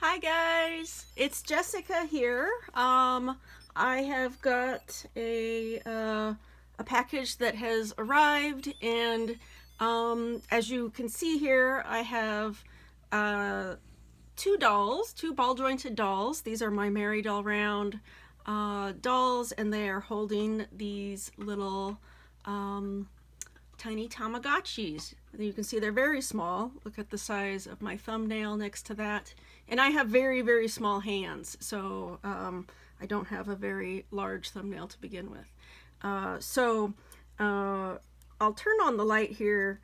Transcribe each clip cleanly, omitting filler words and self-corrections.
Hi guys, it's Jessica here. I have got a package that has arrived, and as you can see here, I have two dolls, two ball jointed dolls. These are my Merry Doll Round dolls, and they are holding these little tiny Tamagotchis. You can see they're very small. Look at the size of my thumbnail next to that. And I have very, very small hands, so I don't have a very large thumbnail to begin with. I'll turn on the light here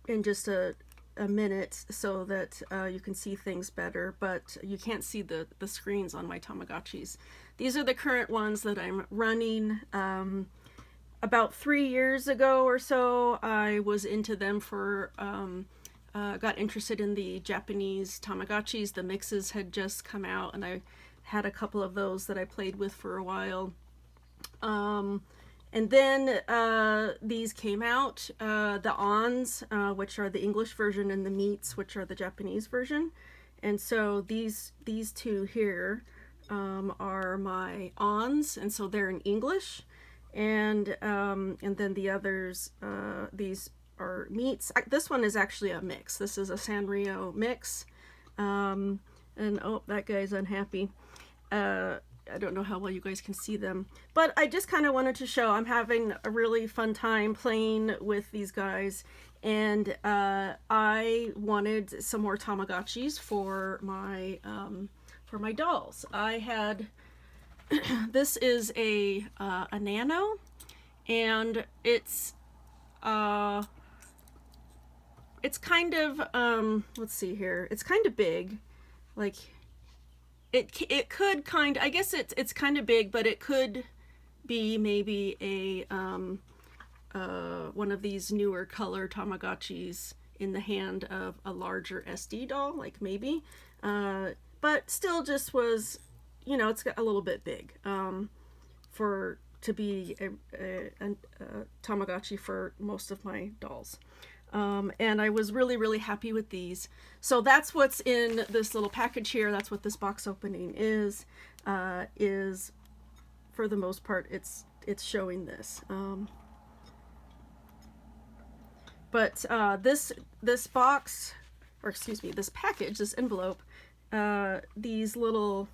in just a minute so that you can see things better, but you can't see the screens on my Tamagotchis. These are the current ones that I'm running. About 3 years ago or so, I was into them for, got interested in the Japanese Tamagotchis. The mixes had just come out, and I had a couple of those that I played with for a while. And then these came out, the Ons, which are the English version, and the Meets, which are the Japanese version. And so these two here are my Ons, and so they're in English. And then the others, these are Meets. This one is actually a mix. This is a Sanrio mix. And oh, that guy's unhappy. I don't know how well you guys can see them, but I just kind of wanted to show I'm having a really fun time playing with these guys, and I wanted some more Tamagotchis for my dolls. I had this is a nano, and it's kind of let's see here, it's kind of big. Like it could kind, I guess it's kind of big, but it could be maybe a one of these newer color Tamagotchis in the hand of a larger SD doll, like maybe, but still just was, you know, it's got a little bit big to be a Tamagotchi for most of my dolls. And I was really, really happy with these. So that's what's in this little package here. That's what this box opening is for the most part, it's showing this. But this box, or excuse me, this package, this envelope, these little,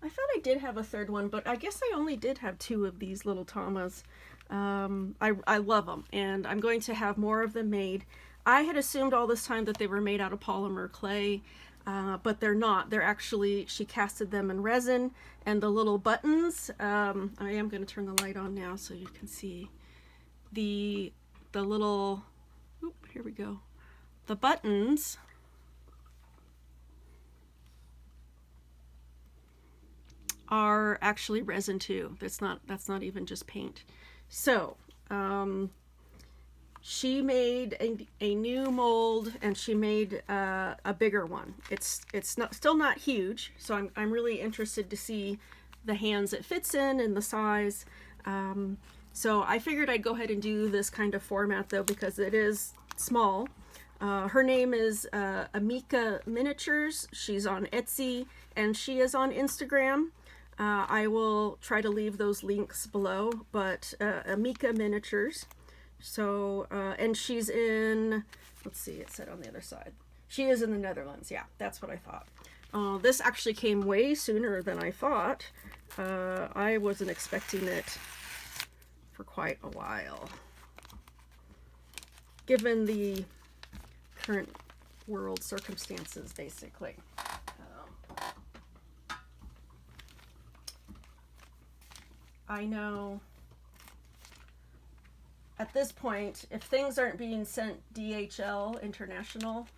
I thought I did have a third one, but I guess I only did have two of these little Tamas. I love them, and I'm going to have more of them made. I had assumed all this time that they were made out of polymer clay, but they're not. They're actually, she casted them in resin, and the little buttons, I am going to turn the light on now so you can see the little, oop, here we go. The buttons are actually resin too. That's not even just paint. So she made a new mold, and she made a bigger one. It's still not huge, so I'm really interested to see the hands it fits in and the size. So I figured I'd go ahead and do this kind of format though, because it is small. Her name is Emica Miniatures. She's on Etsy, and she is on Instagram. I will try to leave those links below, but Emica Miniatures. So, and she's in, let's see, it said on the other side. She is in the Netherlands. Yeah, that's what I thought. This actually came way sooner than I thought. I wasn't expecting it for quite a while, given the current world circumstances, basically. I know at this point, if things aren't being sent DHL International,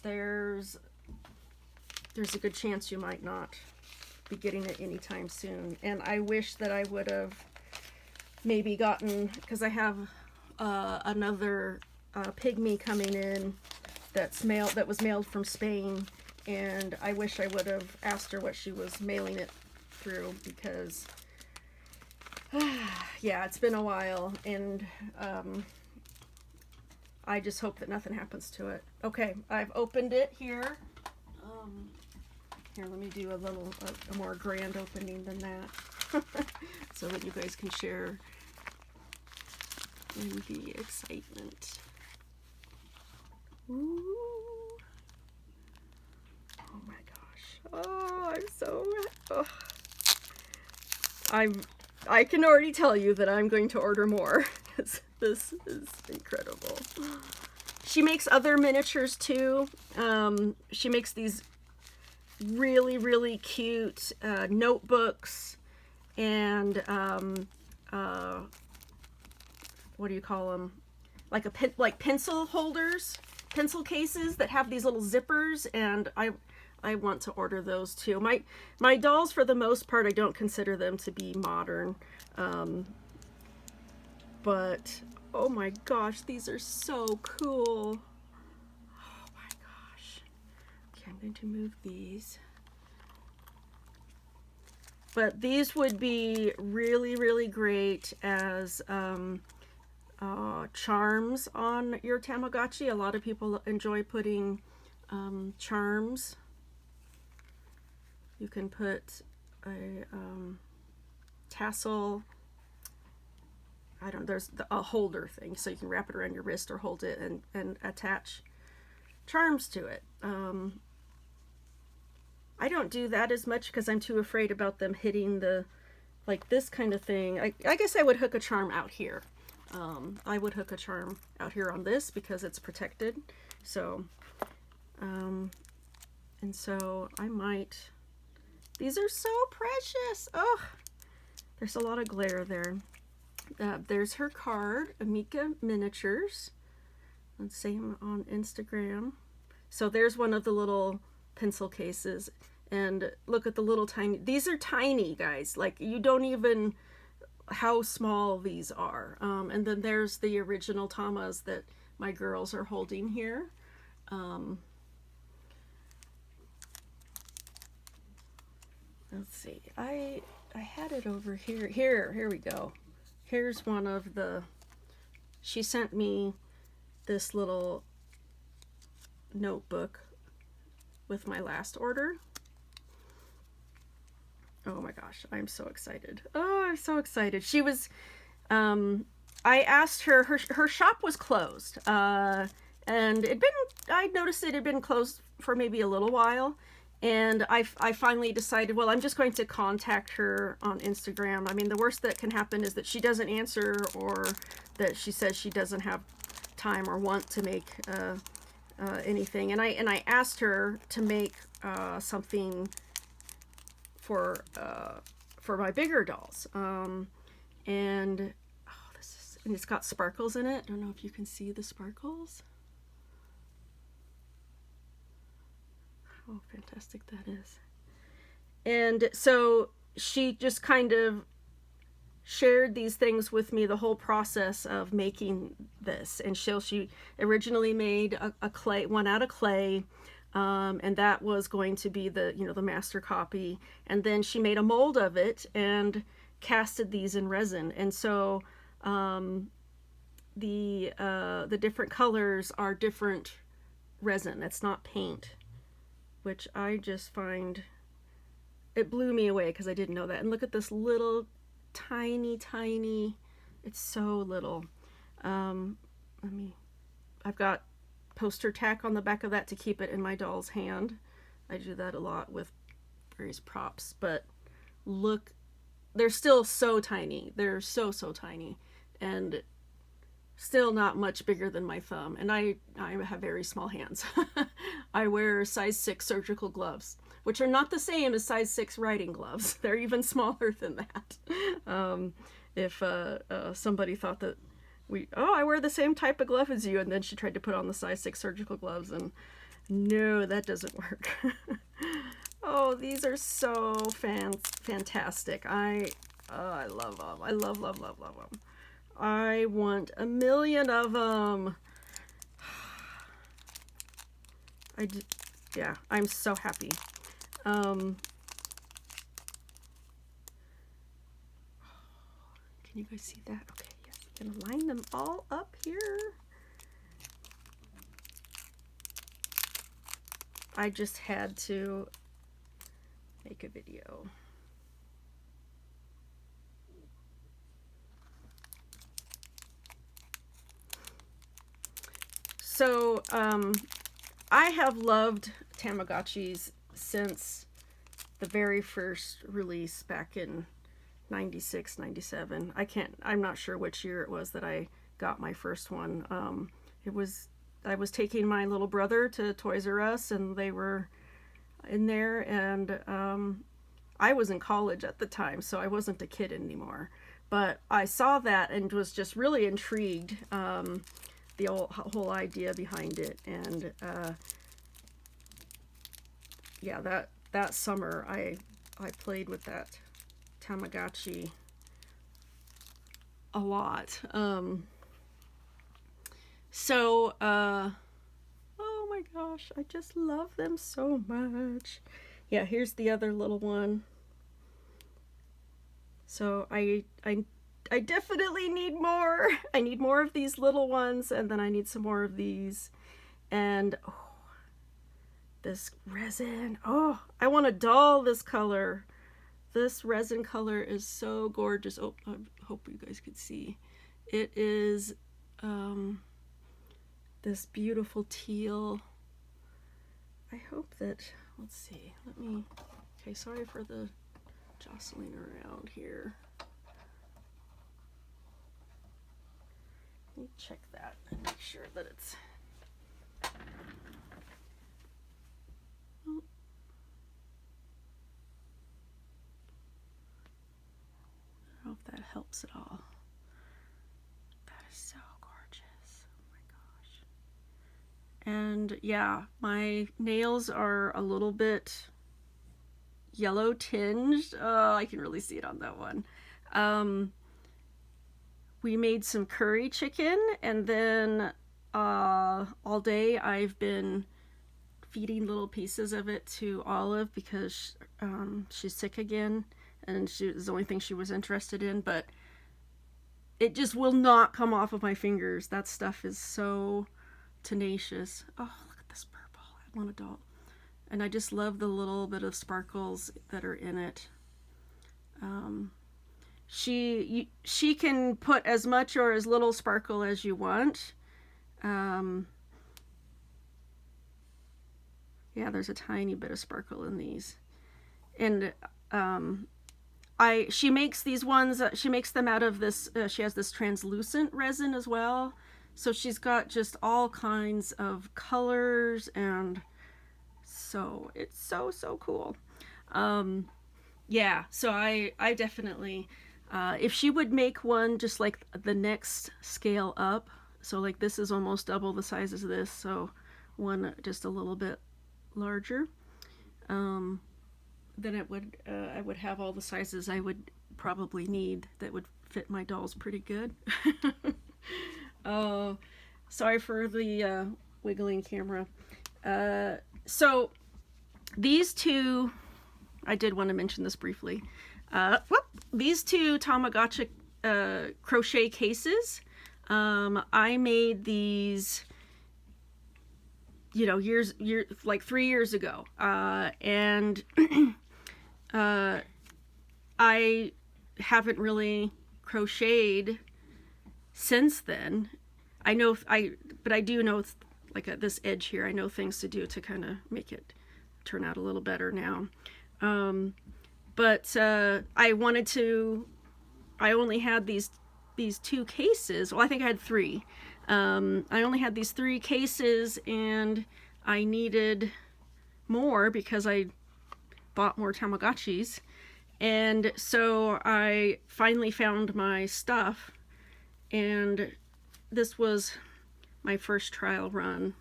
there's a good chance you might not be getting it anytime soon. And I wish that I would have maybe gotten, because I have another pygmy coming in that was mailed from Spain, and I wish I would have asked her what she was mailing it through, because yeah, it's been a while, and I just hope that nothing happens to it. Okay, I've opened it here. Here, let me do a more grand opening than that, so that you guys can share in the excitement. Ooh. Oh my gosh. Oh, I'm so... Oh. I can already tell you that I'm going to order more. This is incredible. She makes other miniatures too. She makes these really, really cute notebooks and what do you call them? Like pencil holders, pencil cases that have these little zippers, and I want to order those too. My dolls, for the most part, I don't consider them to be modern, but oh my gosh, these are so cool. Oh my gosh. Okay, I'm going to move these. But these would be really, really great as charms on your Tamagotchi. A lot of people enjoy putting charms. You can put a tassel, I don't know, there's a holder thing, so you can wrap it around your wrist or hold it and attach charms to it. I don't do that as much because I'm too afraid about them hitting the, like this kind of thing. I guess I would hook a charm out here. I would hook a charm out here on this because it's protected. So, and so I might, these are so precious. Oh, there's a lot of glare there. There's her card, Emica Miniatures. And same on Instagram. So there's one of the little pencil cases. And look at the little tiny, these are tiny, guys. Like, you don't even, how small these are. And then there's the original Tamas that my girls are holding here. Let's see, I had it over here. Here we go. Here's one of the, she sent me this little notebook with my last order. Oh my gosh, I'm so excited. Oh, I'm so excited. She was, I asked her, her shop was closed. And I noticed it had been closed for maybe a little while. And I finally decided, well, I'm just going to contact her on Instagram. I mean, the worst that can happen is that she doesn't answer, or that she says she doesn't have time or want to make anything. And I asked her to make something for my bigger dolls. And oh, and it's got sparkles in it. I don't know if you can see the sparkles. Oh, fantastic that is. And so she just kind of shared these things with me, the whole process of making this. And she originally made a clay, one out of clay, and that was going to be the, you know, the master copy. And then she made a mold of it and casted these in resin. And so the different colors are different resin. It's not paint, which I just find, it blew me away because I didn't know that. And look at this little tiny, it's so little. I've got poster tack on the back of that to keep it in my doll's hand. I do that a lot with various props, but look, they're still so tiny. They're so tiny, and still not much bigger than my thumb. And I have very small hands. I wear size 6 surgical gloves, which are not the same as size 6 writing gloves. They're even smaller than that. If somebody thought that I wear the same type of glove as you, and then she tried to put on the size 6 surgical gloves, and no, that doesn't work. Oh, these are so fantastic. I love them. I love them. I want a million of them. Yeah, I'm so happy. Can you guys see that? Okay, yes, I'm gonna line them all up here. I just had to make a video. So I have loved Tamagotchis since the very first release back in 96, 97. I'm not sure which year it was that I got my first one. I was taking my little brother to Toys R Us, and they were in there, and I was in college at the time, so I wasn't a kid anymore. But I saw that and was just really intrigued, the whole idea behind it. And yeah, that summer I played with that Tamagotchi a lot. Oh my gosh, I just love them so much. Yeah, here's the other little one. So I definitely need more. I need more of these little ones, and then I need some more of these. And oh, this resin. Oh, I want a doll this color. This resin color is so gorgeous. Oh, I hope you guys could see. It is this beautiful teal. I hope that, let's see, okay, sorry for the jostling around here. Let me check that and make sure that it's, oh. I don't know if that helps at all. That is so gorgeous. Oh my gosh. And yeah, my nails are a little bit yellow tinged. Oh, I can really see it on that one. We made some curry chicken, and then all day I've been feeding little pieces of it to Olive because she's sick again, and it was the only thing she was interested in, but it just will not come off of my fingers. That stuff is so tenacious. Oh, look at this purple. I want a doll. And I just love the little bit of sparkles that are in it. She can put as much or as little sparkle as you want. Yeah, there's a tiny bit of sparkle in these. And she makes these ones, she makes them out of this, she has this translucent resin as well. So she's got just all kinds of colors, and so it's so cool. Yeah, so I definitely, if she would make one just like the next scale up, so like this is almost double the size as this, so one just a little bit larger, then it would, I would have all the sizes I would probably need that would fit my dolls pretty good. Oh, sorry for the wiggling camera. So these two, I did want to mention this briefly. These two Tamagotchi crochet cases, I made these, you know, like 3 years ago, and I haven't really crocheted since then. But I do know, like at this edge here, I know things to do to kind of make it turn out a little better now. But I only had these two cases. Well, I think I had 3. I only had these 3 cases, and I needed more because I bought more Tamagotchis. And so I finally found my stuff, and this was my first trial run.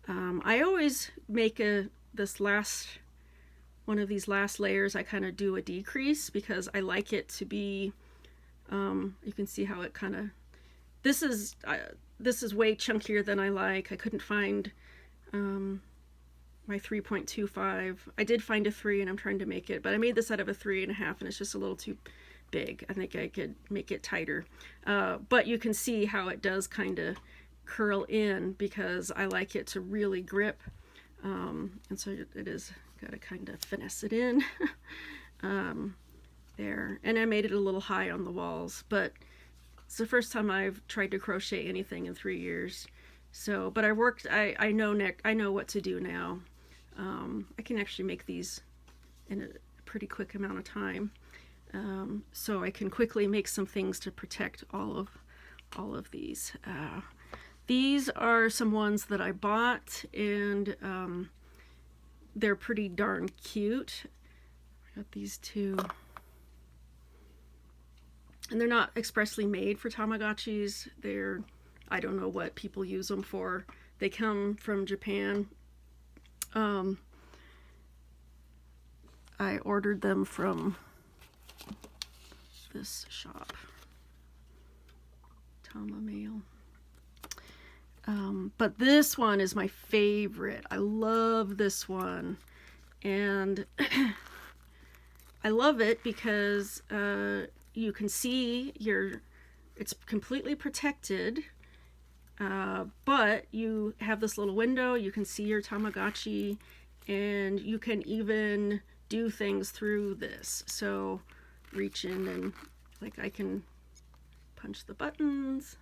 I always make one of these last layers, I kind of do a decrease because I like it to be, you can see how it kind of, this is way chunkier than I like. I couldn't find my 3.25. I did find a 3, and I'm trying to make it, but I made this out of a 3.5, and it's just a little too big. I think I could make it tighter. But you can see how it does kind of curl in because I like it to really grip. And so it is Gotta kind of finesse it in. There, and I made it a little high on the walls, but it's the first time I've tried to crochet anything in 3 years. So, but I know what to do now. I can actually make these in a pretty quick amount of time. So I can quickly make some things to protect all of these. These are some ones that I bought, and they're pretty darn cute. I got these two. And they're not expressly made for Tamagotchis. I don't know what people use them for. They come from Japan. I ordered them from this shop, Tama Mail. But this one is my favorite. I love this one. And I love it because you can see it's completely protected, but you have this little window, you can see your Tamagotchi, and you can even do things through this. So reach in and like I can punch the buttons.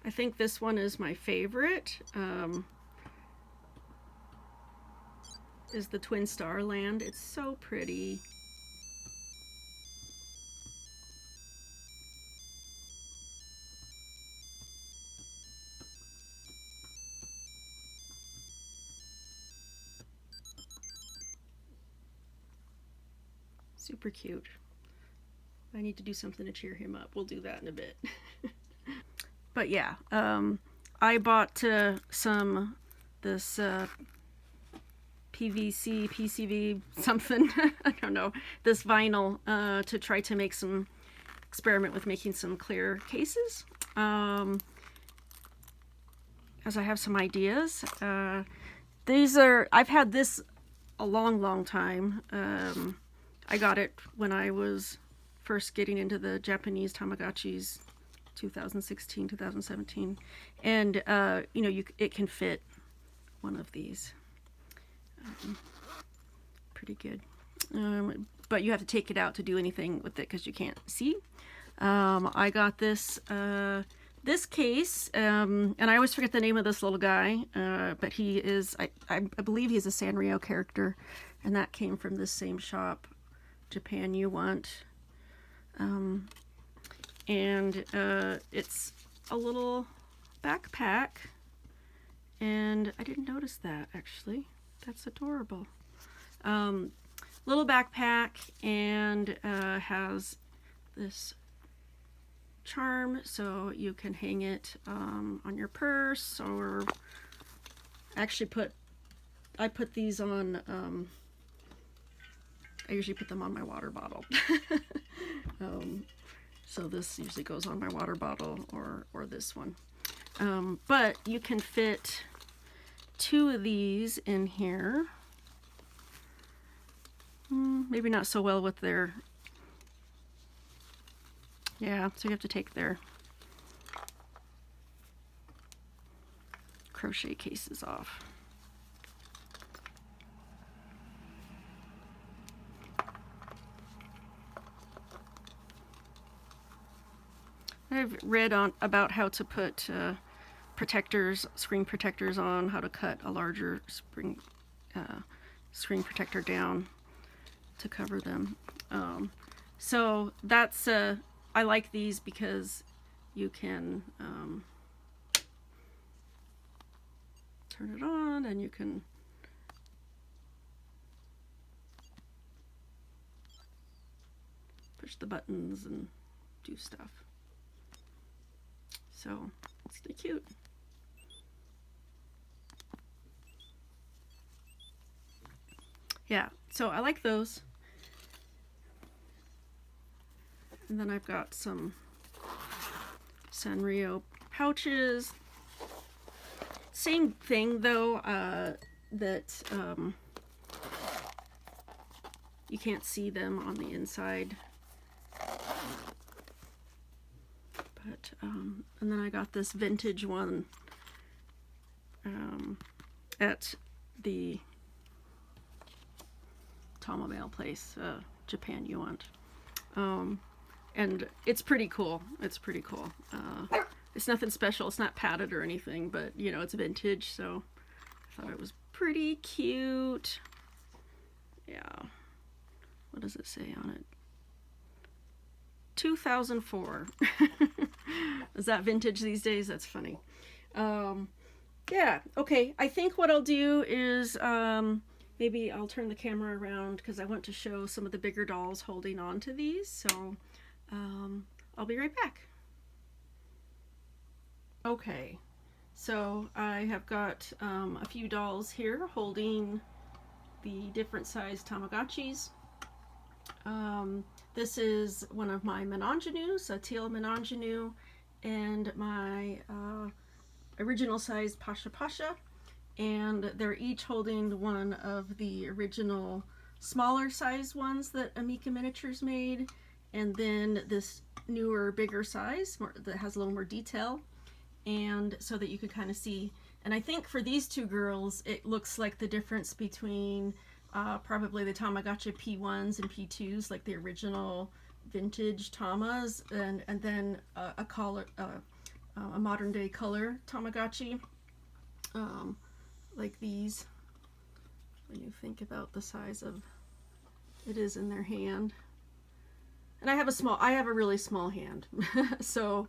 I think this one is my favorite. Is the Twin Star Land. It's so pretty. Super cute. I need to do something to cheer him up. We'll do that in a bit. But yeah, I bought this PCV, something, I don't know, this vinyl to try to make experiment with making some clear cases. As I have some ideas. I've had this a long time. I got it when I was first getting into the Japanese Tamagotchis, 2016, 2017. And, it can fit one of these. Pretty good. But you have to take it out to do anything with it because you can't see. I got this case, and I always forget the name of this little guy, but he is, I believe he's a Sanrio character, and that came from this same shop, Japan You Want. And it's a little backpack, and I didn't notice that actually. That's adorable. Little backpack, and has this charm so you can hang it on your purse, or actually I put these on, I usually put them on my water bottle. So this usually goes on my water bottle, or this one. But you can fit 2 of these in here. Maybe not so well with their, yeah, so you have to take their crochet cases off. I've read about how to put screen protectors on, how to cut a larger screen protector down to cover them. So that's, I like these because you can turn it on, and you can push the buttons and do stuff. So it's pretty cute. Yeah, so I like those. And then I've got some Sanrio pouches. Same thing though, that you can't see them on the inside. But, and then I got this vintage one. at the Tama mail place, Japan Yuan. And it's pretty cool. It's pretty cool. It's nothing special. It's not padded or anything, but you know, it's vintage, so I thought it was pretty cute. Yeah. What does it say on it? 2004. Is that vintage these days? That's funny. Yeah, okay. I think what I'll do is maybe I'll turn the camera around because I want to show some of the bigger dolls holding on to these. So I'll be right back. Okay, so I have got a few dolls here holding the different size Tamagotchis. This is one of my Menangenues, a teal Menangenu, and my original size Pasha Pasha, and they're each holding one of the original smaller size ones that Emica Miniatures made, and then this newer, bigger size that has a little more detail, and so that you can kind of see. And I think for these two girls, it looks like the difference between probably the Tamagotchi P1s and P2s, like the original vintage Tamas, and then a modern day color Tamagotchi, like these. When you think about the size of it is in their hand, and I have a really small hand, so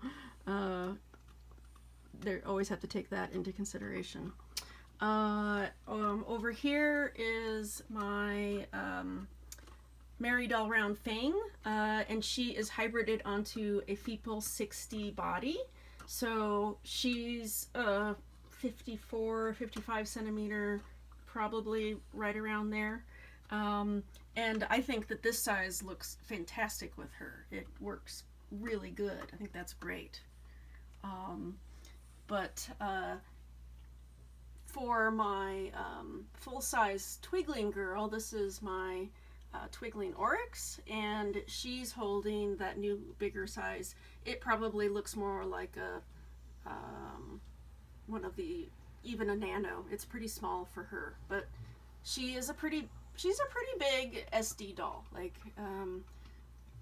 they always have to take that into consideration. Over here is my Mary Doll Round Fang, and she is hybrided onto a Feeple 60 body. So she's 54, 55 centimeter, probably right around there. And I think that this size looks fantastic with her. It works really good. I think that's great. For my full-size Twigling girl, this is my Twigling Oryx, and she's holding that new bigger size. It probably looks more like a one of the, even a nano. It's pretty small for her, but she's a pretty big SD doll, like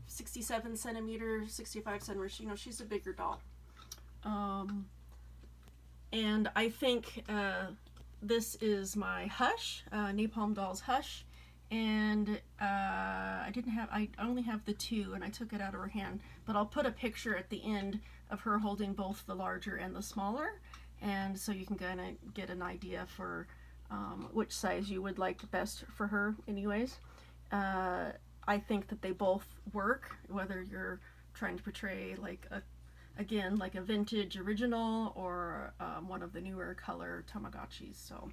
67 centimeters, 65 centimeters. You know, she's a bigger doll. And I think this is my Hush, Napalm Dolls Hush, and I only have the two, and I took it out of her hand, but I'll put a picture at the end of her holding both the larger and the smaller, and so you can kind of get an idea for which size you would like best for her anyways. I think that they both work, whether you're trying to portray like like a vintage original or one of the newer color Tamagotchis. So,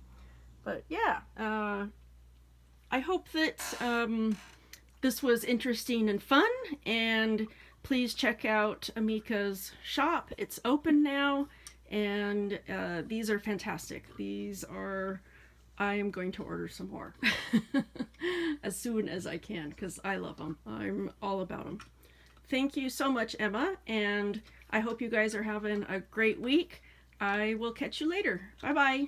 but yeah, I hope that this was interesting and fun, and please check out Emica's shop. It's open now, and these are fantastic. I am going to order some more as soon as I can, because I love them. I'm all about them. Thank you so much, Emma, and I hope you guys are having a great week. I will catch you later. Bye-bye.